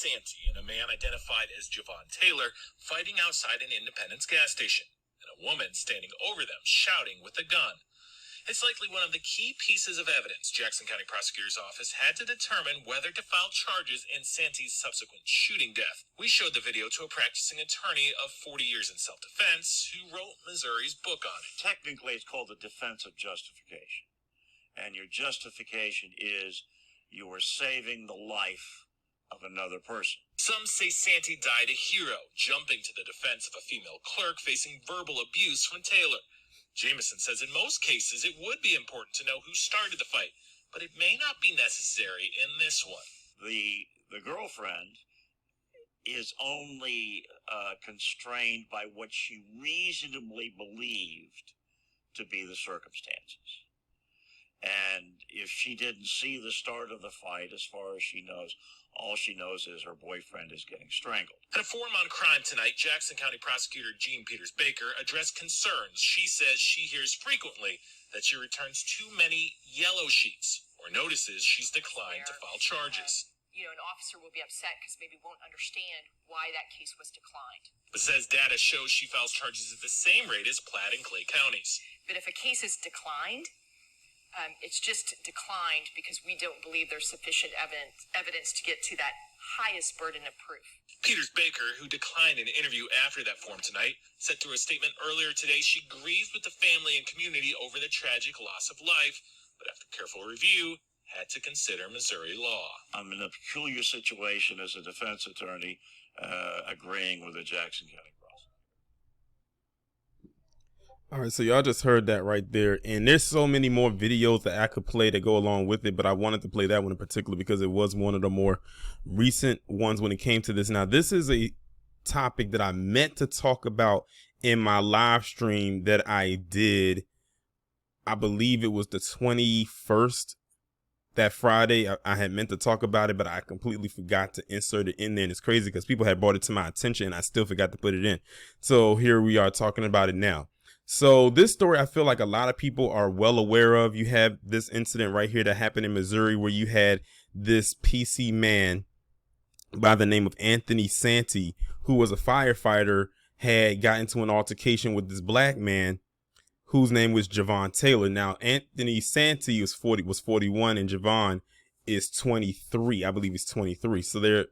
Santi and a man identified as Javon Taylor fighting outside an Independence gas station, and a woman standing over them shouting with a gun. It's likely one of the key pieces of evidence Jackson County Prosecutor's Office had to determine whether to file charges in Santi's subsequent shooting death. We showed the video to a practicing attorney of 40 years in self-defense who wrote Missouri's book on it. Technically, it's called the defense of justification. And your justification is you are saving the life of another person. Some say Santi died a hero, jumping to the defense of a female clerk facing verbal abuse from Taylor. Jameson says in most cases it would be important to know who started the fight, but it may not be necessary in this one. The girlfriend is only constrained by what she reasonably believed to be the circumstances. And if she didn't see the start of the fight, as far as she knows, all she knows is her boyfriend is getting strangled. At a forum on crime tonight, Jackson County Prosecutor Jean Peters Baker addressed concerns she says she hears frequently that she returns too many yellow sheets or notices she's declined to file charges. An officer will be upset because maybe won't understand why that case was declined. But says data shows she files charges at the same rate as Platte and Clay counties. But if a case is declined, it's just declined because we don't believe there's sufficient evidence to get to that highest burden of proof. Peters Baker, who declined an interview after that forum tonight, said through a statement earlier today she grieves with the family and community over the tragic loss of life, but after careful review, had to consider Missouri law. I'm in a peculiar situation as a defense attorney, agreeing with the Jackson County prosecutor. All right, so y'all just heard that right there, and there's so many more videos that I could play that go along with it, but I wanted to play that one in particular because it was one of the more recent ones when it came to this. Now, this is a topic that I meant to talk about in my live stream that I did. I believe it was the 21st, that Friday. I had meant to talk about it, but I completely forgot to insert it in there, and it's crazy because people had brought it to my attention and I still forgot to put it in. So here we are talking about it now. So this story, I feel like a lot of people are well aware of. You have this incident right here that happened in Missouri where you had this PC man by the name of Anthony Santi, who was a firefighter, had got into an altercation with this black man whose name was Javon Taylor. Now, Anthony Santi was 41 and Javon is 23. I believe he's 23. So they're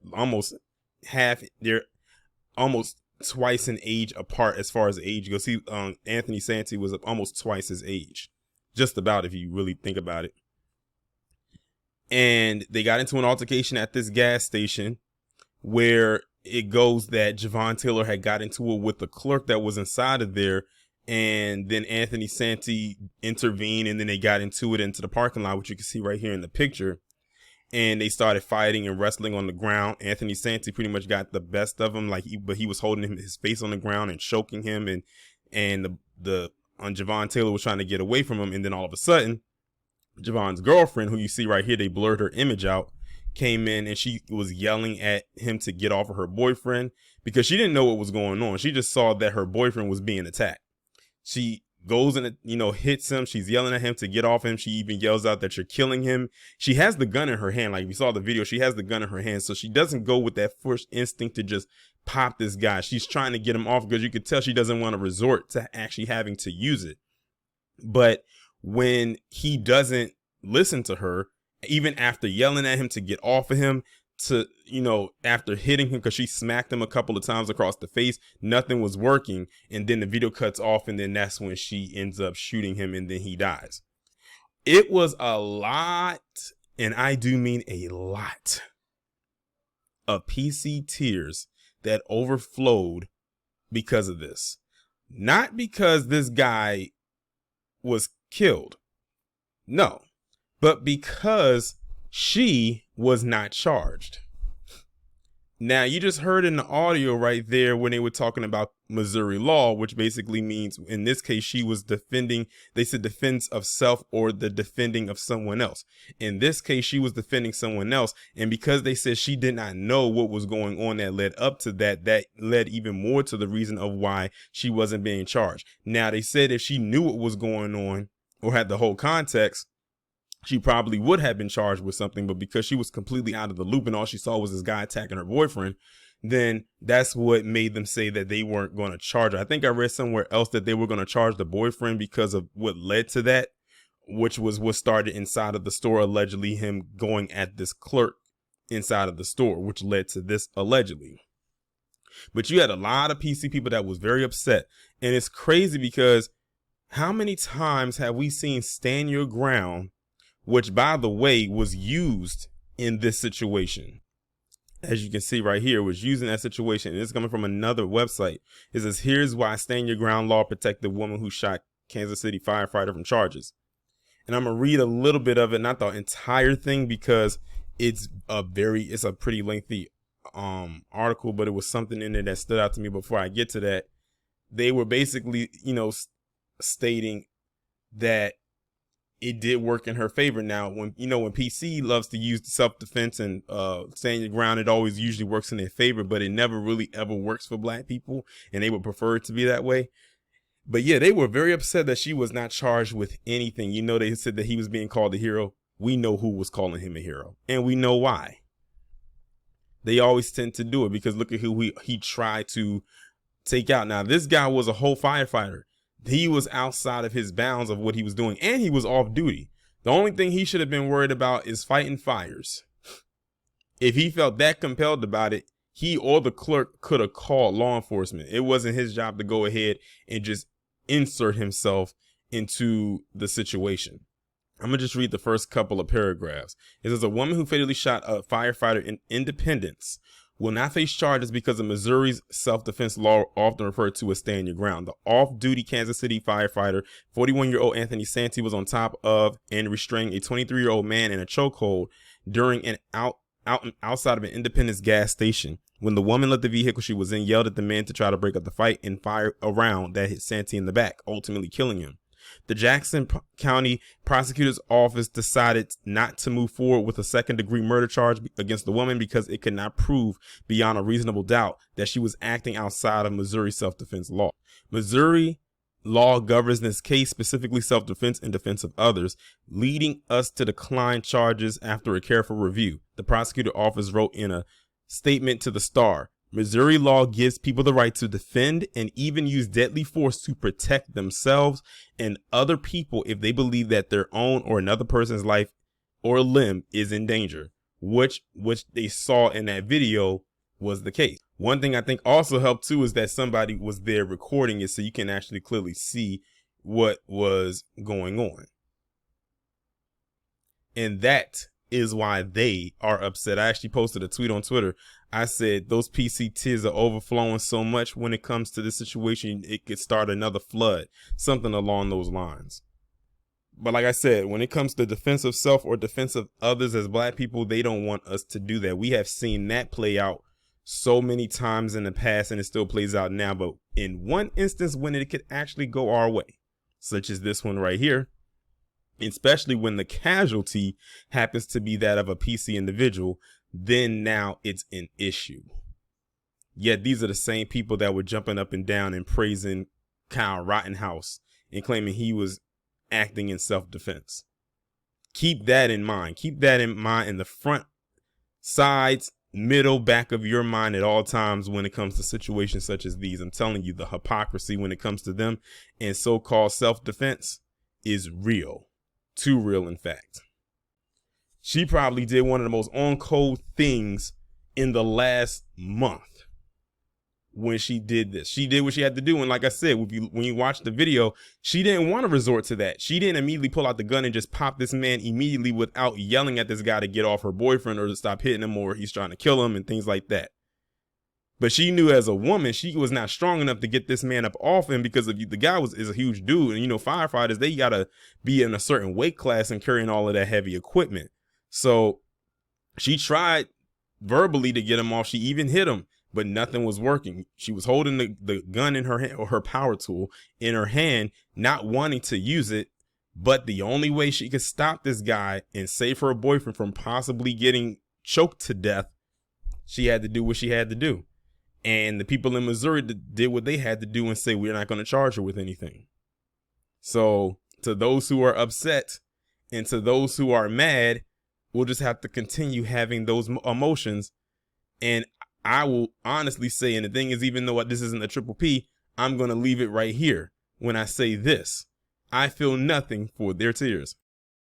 almost twice in age apart as far as age goes. See, Anthony Santi was almost twice his age, just about, if you really think about it. And they got into an altercation at this gas station where it goes that Javon Taylor had got into it with the clerk that was inside of there. And then Anthony Santi intervened, and then they got into it into the parking lot, which you can see right here in the picture. And they started fighting and wrestling on the ground. Anthony Santi pretty much got the best of him, but he was holding his face on the ground and choking him, and Javon Taylor was trying to get away from him. And then all of a sudden, Javon's girlfriend, who you see right here, they blurred her image out, came in and she was yelling at him to get off of her boyfriend because she didn't know what was going on. She just saw that her boyfriend was being attacked. She goes and, hits him. She's yelling at him to get off him. She even yells out that you're killing him. She has the gun in her hand. Like we saw the video, she has the gun in her hand. So she doesn't go with that first instinct to just pop this guy. She's trying to get him off because you could tell she doesn't want to resort to actually having to use it. But when he doesn't listen to her, even after yelling at him to get off of him, after hitting him, because she smacked him a couple of times across the face, nothing was working. And then the video cuts off, and then that's when she ends up shooting him, and then he dies. It was a lot, and I do mean a lot, of PC tears that overflowed because of this. Not because this guy was killed. No. But because she was not charged. Now, you just heard in the audio right there when they were talking about Missouri law, which basically means in this case, she was defending, they said defense of self or the defending of someone else. In this case, she was defending someone else. And because they said she did not know what was going on that led up to that, that led even more to the reason of why she wasn't being charged. Now, they said if she knew what was going on or had the whole context, she probably would have been charged with something, but because she was completely out of the loop and all she saw was this guy attacking her boyfriend, then that's what made them say that they weren't going to charge her. I think I read somewhere else that they were going to charge the boyfriend because of what led to that, which was what started inside of the store, allegedly him going at this clerk inside of the store, which led to this allegedly. But you had a lot of PC people that was very upset. And it's crazy because how many times have we seen stand your ground, which, by the way, was used in this situation? As you can see right here, was used in that situation. And it's coming from another website. It says, here's why stand your ground law protect the woman who shot Kansas City firefighter from charges. And I'm going to read a little bit of it, not the entire thing, because it's a pretty lengthy article, but it was something in there that stood out to me. Before I get to that, they were basically, stating that it did work in her favor. Now, when PC loves to use self-defense and stand your ground, it always usually works in their favor, but it never really ever works for black people, and they would prefer it to be that way. But yeah, they were very upset that she was not charged with anything. They said that he was being called a hero. We know who was calling him a hero, and we know why. They always tend to do it because look at who he tried to take out. Now, this guy was a whole firefighter. He was outside of his bounds of what he was doing, and he was off duty. The only thing he should have been worried about is fighting fires. If he felt that compelled about it, he or the clerk could have called law enforcement. It wasn't his job to go ahead and just insert himself into the situation. I'm going to just read the first couple of paragraphs. It says, a woman who fatally shot a firefighter in Independence will not face charges because of Missouri's self-defense law, often referred to as stand your ground. The off-duty Kansas City firefighter, 41-year-old Anthony Santi, was on top of and restraining a 23-year-old man in a chokehold during an outside of an Independence gas station. When the woman left the vehicle she was in, yelled at the man to try to break up the fight and fired a round that hit Santi in the back, ultimately killing him. The Jackson County Prosecutor's Office decided not to move forward with a second-degree murder charge against the woman because it could not prove beyond a reasonable doubt that she was acting outside of Missouri self-defense law. Missouri law governs this case, specifically self-defense and defense of others, leading us to decline charges after a careful review. The prosecutor's office wrote in a statement to the Star, Missouri law gives people the right to defend and even use deadly force to protect themselves and other people if they believe that their own or another person's life or limb is in danger, which they saw in that video was the case. One thing I think also helped too is that somebody was there recording it so you can actually clearly see what was going on. And that is why they are upset. I actually posted a tweet on Twitter. I said those PC tears are overflowing so much when it comes to this situation, it could start another flood, something along those lines. But like I said, when it comes to defense of self or defense of others as black people, they don't want us to do that. We have seen that play out so many times in the past, and it still plays out now. But in one instance when it could actually go our way, such as this one right here, especially when the casualty happens to be that of a PC individual, then now it's an issue. Yet these are the same people that were jumping up and down and praising Kyle Rittenhouse and claiming he was acting in self-defense. Keep that in mind. Keep that in mind in the front, sides, middle, back of your mind at all times when it comes to situations such as these. I'm telling you, the hypocrisy when it comes to them and so-called self-defense is real. Too real, in fact. She probably did one of the most on-code things in the last month when she did this. She did what she had to do. And like I said, when you watch the video, she didn't want to resort to that. She didn't immediately pull out the gun and just pop this man immediately without yelling at this guy to get off her boyfriend or to stop hitting him or he's trying to kill him and things like that. But she knew as a woman, she was not strong enough to get this man up off him because the guy is a huge dude. And, firefighters, they got to be in a certain weight class and carrying all of that heavy equipment. So she tried verbally to get him off. She even hit him, but nothing was working. She was holding the gun in her hand, or her power tool in her hand, not wanting to use it. But the only way she could stop this guy and save her boyfriend from possibly getting choked to death, she had to do what she had to do. And the people in Missouri did what they had to do and say, we're not going to charge her with anything. So to those who are upset And to those who are mad, we'll just have to continue having those emotions. And I will honestly say, and the thing is, even though this isn't a triple P, I'm going to leave it right here when I say this. I feel nothing for their tears.